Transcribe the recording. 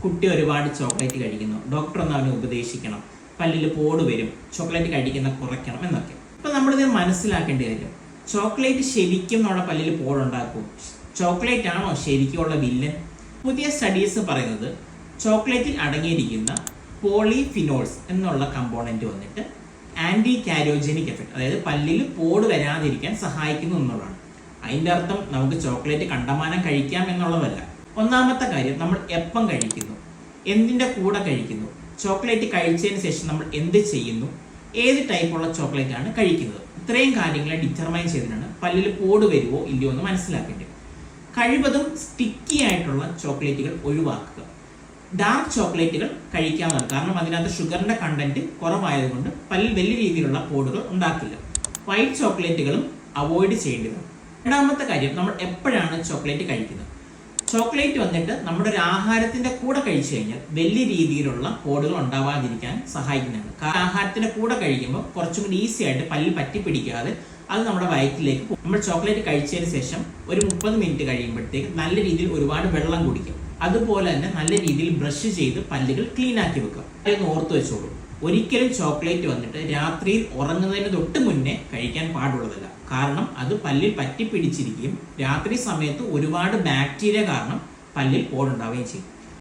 കുട്ടി ഒരുപാട് ചോക്ലേറ്റ് കഴിക്കുന്നു, ഡോക്ടർ ഒന്ന് അവനെ ഉപദേശിക്കണം, പല്ലിൽ പോട് വരും, ചോക്ലേറ്റ് കഴിക്കുന്ന കുറയ്ക്കണം എന്നൊക്കെ. അപ്പം നമ്മളിത് മനസ്സിലാക്കേണ്ട കാര്യം, ചോക്ലേറ്റ് ശരിക്കും നമ്മുടെ പല്ലിൽ പോടുണ്ടാക്കും? ചോക്ലേറ്റ് ആണോ ശരിക്കുമുള്ള വില്ലൻ? പുതിയ സ്റ്റഡീസ് പറയുന്നത് ചോക്ലേറ്റിൽ അടങ്ങിയിരിക്കുന്ന പോളിഫിനോൾസ് എന്നുള്ള കമ്പോണന്റ് വന്നിട്ട് ആന്റി കാരിയോജനിക് എഫക്ട്, അതായത് പല്ലിൽ പോട് വരാതിരിക്കാൻ സഹായിക്കുന്നു എന്നുള്ളതാണ്. അതിൻ്റെ അർത്ഥം നമുക്ക് ചോക്ലേറ്റ് കണ്ടമാനം കഴിക്കാം എന്നുള്ളതല്ല. ഒന്നാമത്തെ കാര്യം, നമ്മൾ എപ്പം കഴിക്കുന്നു, എന്തിൻ്റെ കൂടെ കഴിക്കുന്നു, ചോക്ലേറ്റ് കഴിച്ചതിന് ശേഷം നമ്മൾ എന്ത് ചെയ്യുന്നു, ഏത് ടൈപ്പുള്ള ചോക്ലേറ്റ് ആണ് കഴിക്കുന്നത്, ഇത്രയും കാര്യങ്ങളെ ഡിറ്റർമൈൻ ചെയ്തിട്ടാണ് പല്ലിൽ പോട് വരുമോ ഇല്ലയോ എന്ന് മനസ്സിലാക്കേണ്ടത്. കഴിവതും സ്റ്റിക്കി ആയിട്ടുള്ള ചോക്ലേറ്റുകൾ ഒഴിവാക്കുക. ഡാർക്ക് ചോക്ലേറ്റുകൾ കഴിക്കാവുന്നതാണ്, കാരണം അതിനകത്ത് ഷുഗറിന്റെ കണ്ടന്റ് കുറവായതുകൊണ്ട് പല്ലിൽ വലിയ രീതിയിലുള്ള പോടുകൾ ഉണ്ടാക്കില്ല. വൈറ്റ് ചോക്ലേറ്റുകളും അവോയ്ഡ് ചെയ്യേണ്ടതാണ്. രണ്ടാമത്തെ കാര്യം, നമ്മൾ എപ്പോഴാണ് ചോക്ലേറ്റ് കഴിക്കുന്നത്? ചോക്ലേറ്റ് വന്നിട്ട് നമ്മുടെ ഒരു ആഹാരത്തിന്റെ കൂടെ കഴിച്ചു കഴിഞ്ഞാൽ വലിയ രീതിയിലുള്ള പോടുകൾ ഉണ്ടാവാതിരിക്കാൻ സഹായിക്കുന്നതാണ്. കാരണം ആഹാരത്തിന്റെ കൂടെ കഴിക്കുമ്പോൾ കുറച്ചും കൂടി ഈസി ആയിട്ട് പല്ലിൽ പറ്റി പിടിക്കാതെ അത് നമ്മുടെ വയറ്റിലേക്ക് പോകും. നമ്മൾ ചോക്ലേറ്റ് കഴിച്ചതിന് ശേഷം ഒരു 30 മിനിറ്റ് കഴിയുമ്പോഴത്തേക്ക് നല്ല രീതിയിൽ ഒരുപാട് വെള്ളം കുടിക്കും. അതുപോലെ തന്നെ നല്ല രീതിയിൽ ബ്രഷ് ചെയ്ത് പല്ലുകൾ ക്ലീൻ ആക്കി വെക്കുക. അതൊന്ന് ഓർത്ത് വെച്ചോളൂ. ഒരിക്കലും ചോക്ലേറ്റ് വന്നിട്ട് രാത്രിയിൽ ഉറങ്ങുന്നതിന് തൊട്ട് മുന്നേ കഴിക്കാൻ പാടുള്ളതല്ല. കാരണം അത് പല്ലിൽ പറ്റി പിടിച്ചിരിക്കുകയും രാത്രി സമയത്ത് ഒരുപാട് ബാക്ടീരിയ കാരണം പല്ലിൽ പോടുണ്ടാവുകയും ചെയ്യും.